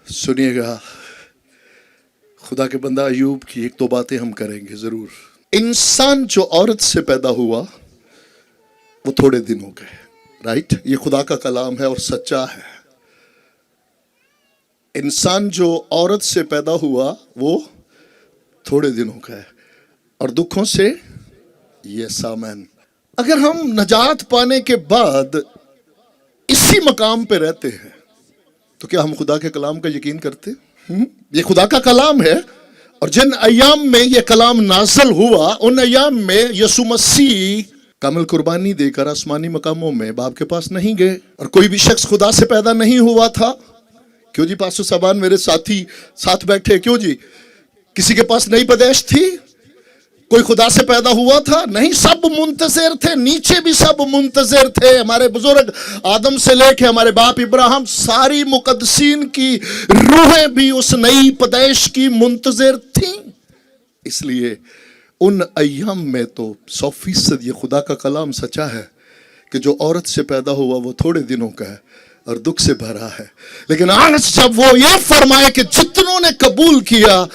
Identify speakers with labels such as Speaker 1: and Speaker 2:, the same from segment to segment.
Speaker 1: سنیے گا خدا کے بندہ ایوب کی ایک دو باتیں ہم کریں گے ضرور. انسان جو عورت سے پیدا ہوا وہ تھوڑے دن ہو گئے. رائٹ, یہ خدا کا کلام ہے اور سچا ہے. انسان جو عورت سے پیدا ہوا وہ تھوڑے دن ہو گئے اور دکھوں سے یس آمین. اگر ہم نجات پانے کے بعد اسی مقام پہ رہتے ہیں تو کیا ہم خدا کے کلام کا یقین کرتے؟ یہ خدا کا کلام ہے اور جن ایام میں یہ کلام نازل ہوا ان ایام میں یسوع مسیح کامل قربانی دے کر آسمانی مقاموں میں باپ کے پاس نہیں گئے اور کوئی بھی شخص خدا سے پیدا نہیں ہوا تھا. کیوں جی پاسٹر صاحبان میرے ساتھی ساتھ بیٹھے, کیوں جی کسی کے پاس نئی پیدائش تھی؟ کوئی خدا سے پیدا ہوا تھا؟ نہیں, سب منتظر تھے, نیچے بھی سب منتظر تھے. ہمارے بزرگ آدم سے لے کے ہمارے باپ ابراہیم ساری مقدسین کی روحیں بھی اس نئی پیدائش کی منتظر تھیں. اس لیے ان ایام میں تو 100% یہ خدا کا کلام سچا ہے کہ جو عورت سے پیدا ہوا وہ تھوڑے دنوں کا ہے اور دکھ سے بھرا ہے. لیکن آج جب وہ یہ فرمائے کہ جتنوں نے قبول کیا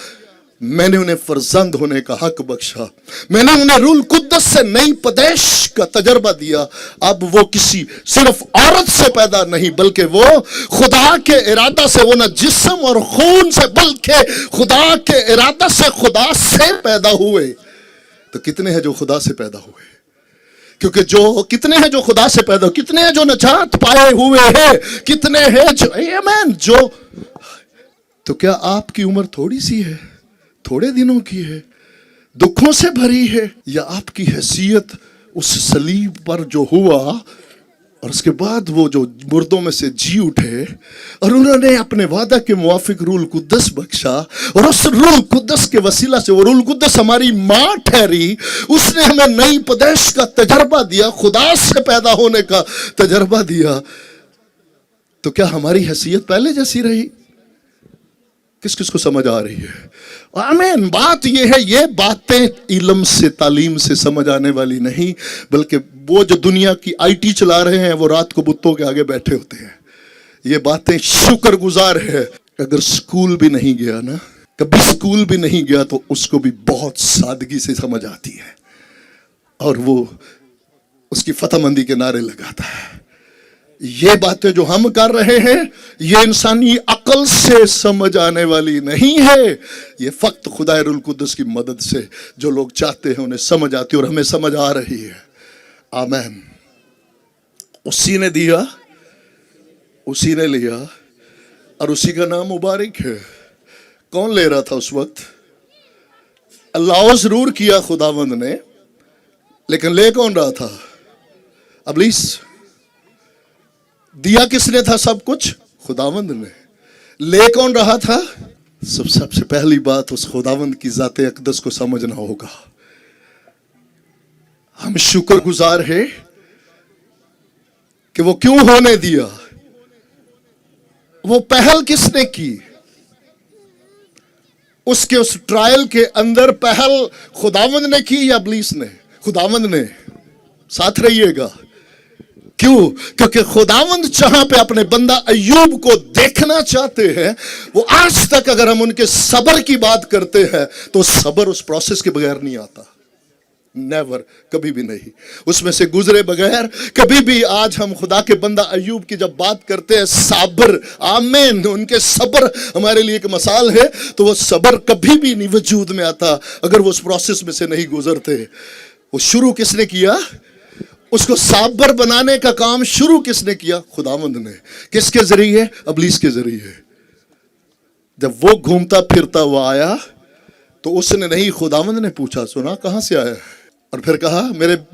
Speaker 1: میں نے انہیں فرزند ہونے کا حق بخشا, میں نے انہیں روح القدس سے نئی پیدائش کا تجربہ دیا. اب وہ کسی صرف عورت سے پیدا نہیں بلکہ وہ خدا کے ارادہ سے, وہ نہ جسم اور خون سے بلکہ خدا کے ارادہ سے خدا سے پیدا ہوئے. تو کتنے ہیں جو خدا سے پیدا ہوئے؟ کیونکہ جو کتنے ہیں جو خدا سے پیدا, کتنے ہیں جو نجات پائے ہوئے ہیں, کتنے ہیں جو آمین جو. تو کیا آپ کی عمر تھوڑی سی ہے, تھوڑے دنوں کی ہے, دکھوں سے بھری ہے, یا آپ کی حیثیت اس صلیب پر جو ہوا اور اس کے بعد وہ جو مردوں میں سے جی اٹھے اور انہوں نے اپنے وعدہ کے موافق روح القدس بخشا اور اس روح القدس کے وسیلہ سے وہ روح القدس ہماری ماں ٹھہری, اس نے ہمیں نئی پیدائش کا تجربہ دیا, خدا سے پیدا ہونے کا تجربہ دیا. تو کیا ہماری حیثیت پہلے جیسی رہی؟ کس کس کو سمجھ آ رہی ہے؟ آمین. بات یہ ہے, یہ باتیں علم سے تعلیم سے سمجھ آنے والی نہیں, بلکہ وہ جو دنیا کی آئی ٹی چلا رہے ہیں وہ رات کو بتوں کے آگے بیٹھے ہوتے ہیں. یہ باتیں شکر گزار ہے. اگر سکول بھی نہیں گیا نا, کبھی سکول بھی نہیں گیا تو اس کو بھی بہت سادگی سے سمجھ آتی ہے اور وہ اس کی فتح مندی کے نعرے لگاتا ہے. یہ باتیں جو ہم کر رہے ہیں یہ انسانی عقل سے سمجھ آنے والی نہیں ہے, یہ فقط خدا روح القدس کی مدد سے جو لوگ چاہتے ہیں انہیں سمجھ آتی اور ہمیں سمجھ آ رہی ہے. آمین. اسی نے دیا, اسی نے لیا اور اسی کا نام مبارک ہے. کون لے رہا تھا اس وقت؟ اللہ ضرور کیا خداوند نے, لیکن لے کون رہا تھا؟ ابلیس. دیا کس نے تھا سب کچھ؟ خداوند نے. لے کون رہا تھا؟ سب سے پہلی بات اس خداوند کی ذات اقدس کو سمجھنا ہوگا. ہم شکر گزار ہیں کہ وہ کیوں ہونے دیا, وہ پہل کس نے کی اس کے اس ٹرائل کے اندر؟ پہل خداوند نے کی یا ابلیس نے؟ خداوند نے. ساتھ رہیے گا. کیوں؟ کیونکہ خداوند جہاں پہ اپنے بندہ ایوب کو دیکھنا چاہتے ہیں, وہ آج تک اگر ہم ان کے صبر کی بات کرتے ہیں تو صبر اس پروسیس کے بغیر نہیں آتا. نیور, کبھی بھی نہیں, اس میں سے گزرے بغیر کبھی بھی. آج ہم خدا کے بندہ ایوب کی جب بات کرتے ہیں صابر, آمین, ان کے صبر ہمارے لیے ایک مثال ہے, تو وہ صبر کبھی بھی نہیں وجود میں آتا اگر وہ اس پروسیس میں سے نہیں گزرتے. وہ شروع کس نے کیا؟ اس کو صابر بنانے کا کام شروع کس نے کیا؟ خداوند نے. کس کے ذریعے؟ ابلیس کے ذریعے. جب وہ گھومتا پھرتا ہوا آیا تو اس نے نہیں, خداوند نے پوچھا, سنا کہاں سے آیا, اور پھر کہا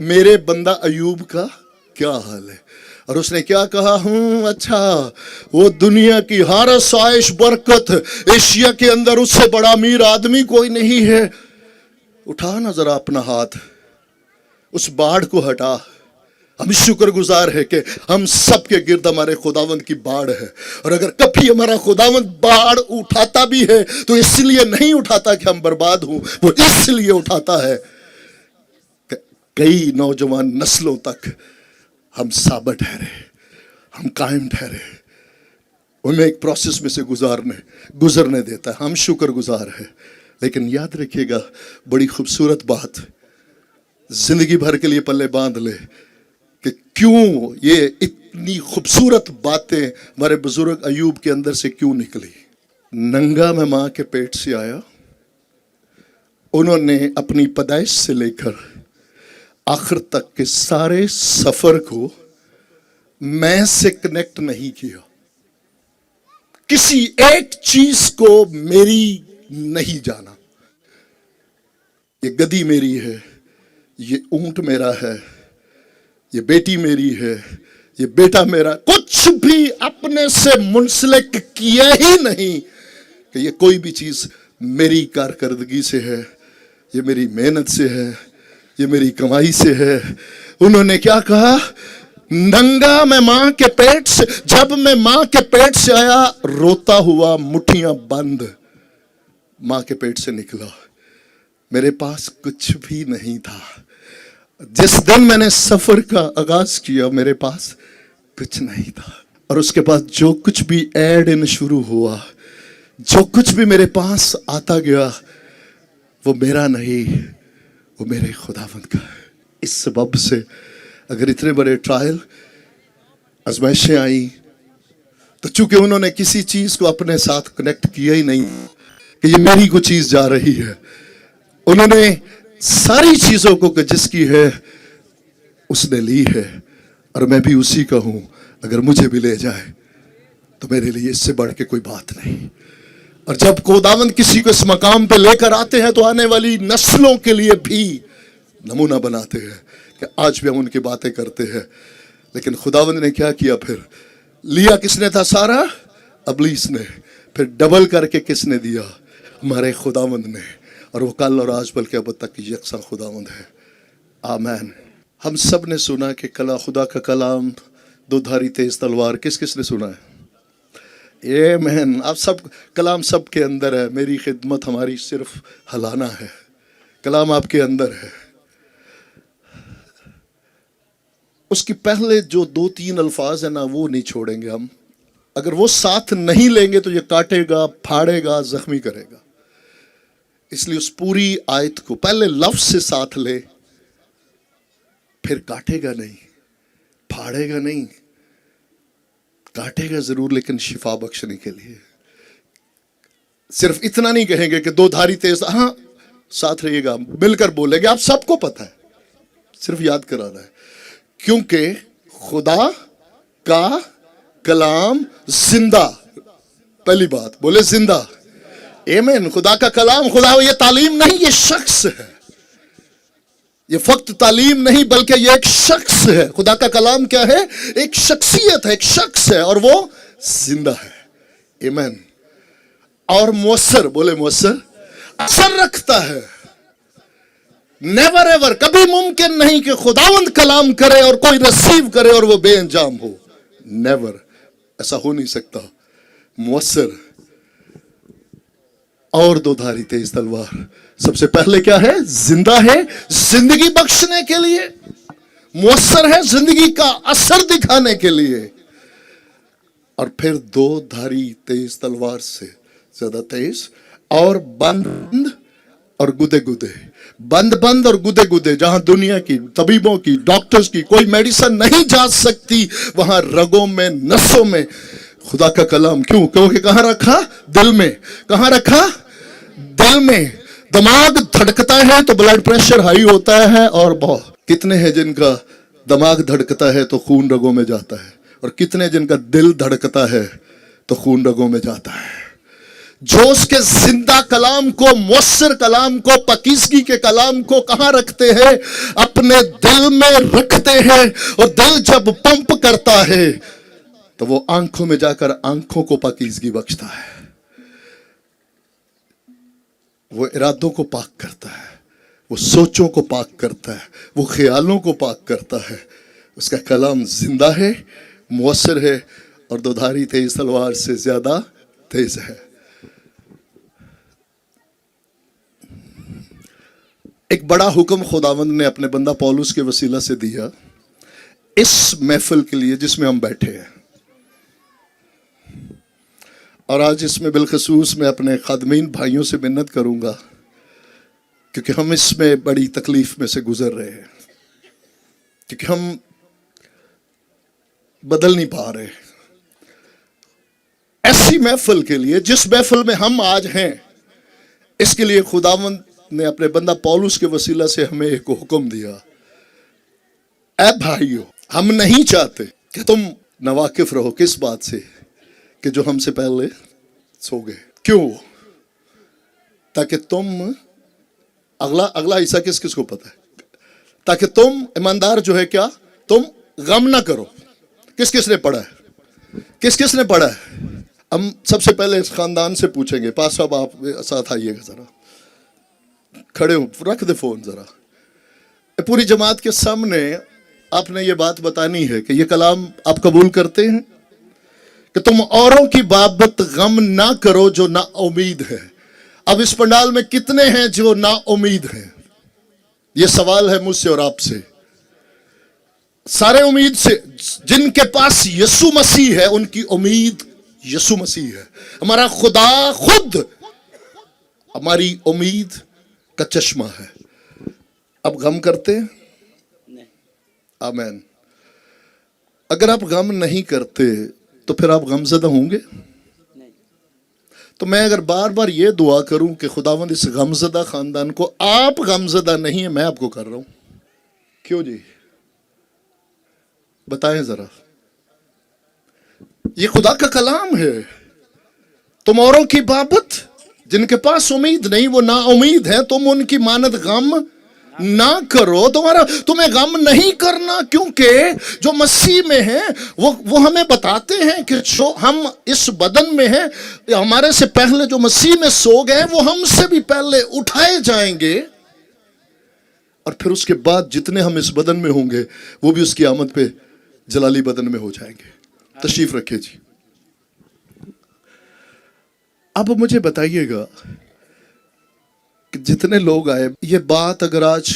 Speaker 1: میرے بندہ ایوب کا کیا حال ہے. اور اس نے کیا کہا؟ اچھا, وہ دنیا کی ہر آسائش برکت ایشیا کے اندر اس سے بڑا امیر آدمی کوئی نہیں ہے. اٹھا نا ذرا اپنا ہاتھ, اس باڑ کو ہٹا. ہم شکر گزار ہے کہ ہم سب کے گرد ہمارے خداوند کی باڑ ہے, اور اگر کبھی ہمارا خداوند باڑ اٹھاتا بھی ہے تو اس لیے نہیں اٹھاتا کہ ہم برباد ہوں, وہ اس لیے اٹھاتا ہے کہ کئی نوجوان نسلوں تک ہم ثابت ٹھہرے, ہم قائم ٹھہرے. انہیں ایک پروسیس میں سے گزرنے دیتا ہے. ہم شکر گزار ہیں. لیکن یاد رکھیے گا بڑی خوبصورت بات زندگی بھر کے لیے پلے باندھ لے کہ کیوں یہ اتنی خوبصورت باتیں ہمارے بزرگ ایوب کے اندر سے کیوں نکلی. ننگا میں ماں کے پیٹ سے آیا. انہوں نے اپنی پیدائش سے لے کر آخر تک کے سارے سفر کو میں سے کنیکٹ نہیں کیا. کسی ایک چیز کو میری نہیں جانا. یہ گدی میری ہے, یہ اونٹ میرا ہے, یہ بیٹی میری ہے, یہ بیٹا میرا. کچھ بھی اپنے سے منسلک کیا ہی نہیں کہ یہ کوئی بھی چیز میری کارکردگی سے ہے, یہ میری محنت سے ہے, یہ میری کمائی سے ہے. انہوں نے کیا کہا؟ ننگا میں ماں کے پیٹ سے, جب میں ماں کے پیٹ سے آیا روتا ہوا مٹھیاں بند ماں کے پیٹ سے نکلا. میرے پاس کچھ بھی نہیں تھا. جس دن میں نے سفر کا آغاز کیا میرے پاس کچھ نہیں تھا. اور اس کے بعد جو کچھ بھی ایڈ ان شروع ہوا, جو کچھ بھی میرے پاس آتا گیا, وہ میرا نہیں, وہ میرے خداوند کا ہے. اس سبب سے اگر اتنے بڑے ٹرائل آزمائشیں آئیں تو چونکہ انہوں نے کسی چیز کو اپنے ساتھ کنیکٹ کیا ہی نہیں کہ یہ میری کو چیز جا رہی ہے, انہوں نے ساری چیزوں کو کہ جس کی ہے اس نے لی ہے اور میں بھی اسی کا ہوں. اگر مجھے بھی لے جائے تو میرے لیے اس سے بڑھ کے کوئی بات نہیں. اور جب خداوند کسی کو اس مقام پہ لے کر آتے ہیں تو آنے والی نسلوں کے لیے بھی نمونہ بناتے ہیں کہ آج بھی ہم ان کی باتیں کرتے ہیں. لیکن خداوند نے کیا کیا؟ پھر لیا کس نے تھا؟ سارا ابلیس نے. پھر ڈبل کر کے کس نے دیا؟ ہمارے خداوند نے. اور وہ کل اور آج بلکہ اب تک یکساں خداوند ہے. آمین. ہم سب نے سنا کہ خدا کا کلام دو دھاری تیز تلوار. کس کس نے سنا ہے؟ آمین. اب سب کلام سب کے اندر ہے. میری خدمت ہماری صرف ہلانا ہے. کلام آپ کے اندر ہے. اس کی پہلے جو 2-3 الفاظ ہیں نا وہ نہیں چھوڑیں گے ہم. اگر وہ ساتھ نہیں لیں گے تو یہ کاٹے گا, پھاڑے گا, زخمی کرے گا. اس لیے اس پوری آیت کو پہلے لفظ سے ساتھ لے, پھر کاٹے گا نہیں, پھاڑے گا نہیں, کاٹے گا ضرور لیکن شفا بخشنے کے لیے. صرف اتنا نہیں کہیں گے کہ دو دھاری تیز, ہاں ساتھ رہیے گا, مل کر بولیں گے. آپ سب کو پتہ ہے, صرف یاد کرانا ہے. کیونکہ خدا کا کلام زندہ. پہلی بات بولے زندہ. آمین. خدا کا کلام, خدا یہ تعلیم نہیں, یہ شخص ہے. یہ فقط تعلیم نہیں بلکہ یہ ایک شخص ہے. خدا کا کلام کیا ہے؟ ایک شخصیت ہے, ایک شخص ہے, اور وہ زندہ ہے. آمین. اور مؤثر. بولے مؤثر. اثر رکھتا ہے. نیور ایور, کبھی ممکن نہیں کہ خداوند کلام کرے اور کوئی ریسیو کرے اور وہ بے انجام ہو. نیور, ایسا ہو نہیں سکتا. مؤثر اور دو دھاری تیز تلوار. سب سے پہلے کیا ہے؟ زندہ ہے, زندگی بخشنے کے لیے. مؤثر ہے, زندگی کا اثر دکھانے کے لیے. اور پھر دو دھاری تیز تلوار سے زیادہ تیز, اور بند اور گدے گدے. بند اور گدے گدے. جہاں دنیا کی طبیبوں کی, ڈاکٹرز کی کوئی میڈیسن نہیں جا سکتی, وہاں رگوں میں, نسوں میں خدا کا کلام. کیوں؟ کیونکہ کہاں رکھا؟ دل میں. کہاں رکھا؟ دل میں. دماغ دھڑکتا ہے تو بلڈ پریشر ہائی ہوتا ہے. اور بہت کتنے ہیں جن کا دماغ دھڑکتا ہے تو خون رگوں میں جاتا ہے, اور کتنے جن کا دل دھڑکتا ہے تو خون رگوں میں جاتا ہے. جو اس کے زندہ کلام کو, مؤثر کلام کو, پاکیزگی کے کلام کو کہاں رکھتے ہیں؟ اپنے دل میں رکھتے ہیں. اور دل جب پمپ کرتا ہے تو وہ آنکھوں میں جا کر آنکھوں کو پاکیزگی بخشتا ہے. وہ ارادوں کو پاک کرتا ہے, وہ سوچوں کو پاک کرتا ہے, وہ خیالوں کو پاک کرتا ہے. اس کا کلام زندہ ہے, مؤثر ہے, اور دو دھاری تیز تلوار سے زیادہ تیز ہے. ایک بڑا حکم خداوند نے اپنے بندہ پولس کے وسیلہ سے دیا اس محفل کے لیے جس میں ہم بیٹھے ہیں. اور آج اس میں بالخصوص میں اپنے خادمین بھائیوں سے منت کروں گا، کیونکہ ہم اس میں بڑی تکلیف میں سے گزر رہے ہیں، کیونکہ ہم بدل نہیں پا رہے۔ ایسی محفل کے لیے جس محفل میں ہم آج ہیں، اس کے لیے خداوند نے اپنے بندہ پولس کے وسیلہ سے ہمیں ایک حکم دیا، اے بھائیو، ہم نہیں چاہتے کہ تم ناواقف رہو کس بات سے کہ جو ہم سے پہلے سو گئے۔ کیوں؟ تاکہ تم اگلا حصہ کس کو پتا ہے؟ تاکہ تم ایماندار جو ہے کیا تم غم نہ کرو۔ کس نے پڑھا ہے؟ کس نے پڑھا ہے؟ ہم سب سے پہلے اس خاندان سے پوچھیں گے۔ پاس صاحب آپ ساتھ آئیے گا، ذرا کھڑے ہو، رکھ دے فون ذرا۔ پوری جماعت کے سامنے آپ نے یہ بات بتانی ہے کہ یہ کلام آپ قبول کرتے ہیں کہ تم اوروں کی بابت غم نہ کرو جو نا امید ہے۔ اب اس پنڈال میں کتنے ہیں جو نا امید ہیں؟ یہ سوال ہے مجھ سے اور آپ سے۔ سارے امید سے، جن کے پاس یسوع مسیح ہے ان کی امید یسوع مسیح ہے۔ ہمارا خدا خود ہماری امید کا چشمہ ہے۔ اب غم کرتے ہیں؟ آمین۔ اگر آپ غم نہیں کرتے تو پھر آپ غم زدہ ہوں گے؟ تو میں اگر بار بار یہ دعا کروں کہ خداوند اس غم زدہ خاندان کو، آپ غم زدہ نہیں ہیں، میں آپ کو کر رہا ہوں، کیوں جی؟ بتائیں ذرا۔ یہ خدا کا کلام ہے۔ تم اوروں کی بابت جن کے پاس امید نہیں وہ نا امید ہے، تم ان کی مانند غم نہ کرو۔ تمہیں غم نہیں کرنا، کیونکہ جو مسیح میں ہیں وہ ہمیں بتاتے ہیں کہ جو ہم اس بدن میں ہیں، ہمارے سے پہلے جو مسیح میں سو گئے وہ ہم سے بھی پہلے اٹھائے جائیں گے، اور پھر اس کے بعد جتنے ہم اس بدن میں ہوں گے وہ بھی اس کی آمد پہ جلالی بدن میں ہو جائیں گے۔ تشریف رکھے جی۔ اب مجھے بتائیے گا کہ جتنے لوگ آئے، یہ بات اگر آج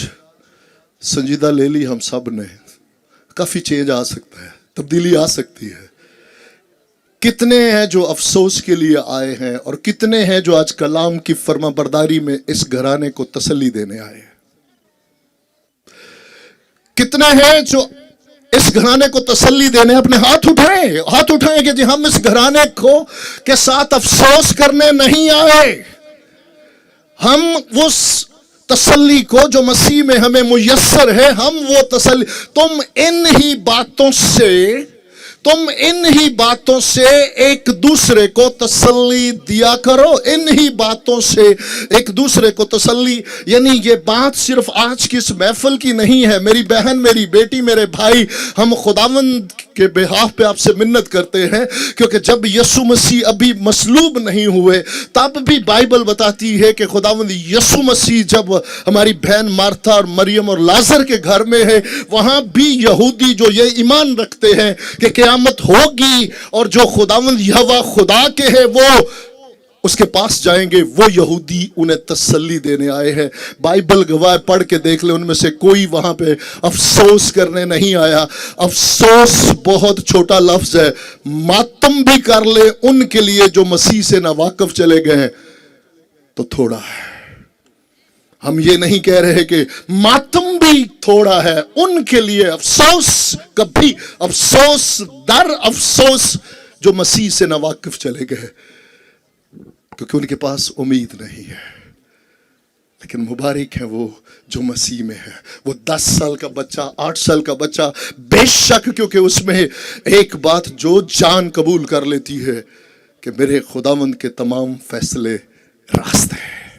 Speaker 1: سنجیدہ لے لی ہم سب نے، کافی چینج آ سکتا ہے، تبدیلی آ سکتی ہے۔ کتنے ہیں جو افسوس کے لیے آئے ہیں، اور کتنے ہیں جو آج کلام کی فرما برداری میں اس گھرانے کو تسلی دینے آئے ہیں؟ کتنے ہیں جو اس گھرانے کو تسلی دینے؟ اپنے ہاتھ اٹھائیں کہ جی ہم اس گھرانے کو کے ساتھ افسوس کرنے نہیں آئے، ہم وہ تسلی کو جو مسیح میں ہمیں میسر ہے، ہم وہ تسلی۔ تم ان ہی باتوں سے ایک دوسرے کو تسلی دیا کرو، ان ہی باتوں سے ایک دوسرے کو تسلی۔ یعنی یہ بات صرف آج کی اس محفل کی نہیں ہے۔ میری بہن، میری بیٹی، میرے بھائی، ہم خداوند کے بہاف پہ آپ سے منت کرتے ہیں، کیونکہ جب یسوع مسیح ابھی مصلوب نہیں ہوئے تب بھی بائبل بتاتی ہے کہ خداوند یسوع مسیح جب ہماری بہن مارتھا اور مریم اور لازر کے گھر میں ہے، وہاں بھی یہودی جو یہ ایمان رکھتے ہیں کہ قیامت ہوگی اور جو خداوند یہوہ خدا کے ہے وہ اس کے پاس جائیں گے، وہ یہودی انہیں تسلی دینے آئے ہیں۔ بائبل گواہ، پڑھ کے دیکھ لیں، ان میں سے کوئی وہاں پہ افسوس کرنے نہیں آیا۔ افسوس بہت چھوٹا لفظ ہے، ماتم بھی کر لے ان کے لیے جو مسیح سے ناواقف چلے گئے ہیں تو تھوڑا ہے۔ ہم یہ نہیں کہہ رہے کہ ماتم بھی تھوڑا ہے ان کے لیے، افسوس کبھی، افسوس در افسوس جو مسیح سے ناواقف چلے گئے، کیونکہ ان کے پاس امید نہیں ہے۔ لیکن مبارک ہے وہ جو مسیح میں ہے۔ وہ 10 سال کا بچہ، 8 سال کا بچہ، بے شک کیونکہ اس میں ایک بات جو جان قبول کر لیتی ہے کہ میرے خداوند کے تمام فیصلے راست ہیں،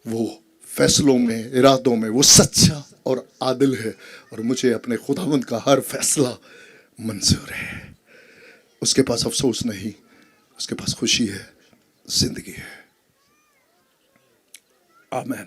Speaker 1: وہ فیصلوں میں، ارادوں میں وہ سچا اور عادل ہے، اور مجھے اپنے خداوند کا ہر فیصلہ منظور ہے۔ اس کے پاس افسوس نہیں، اس کے پاس خوشی ہے، زندگی ہے۔ آمین۔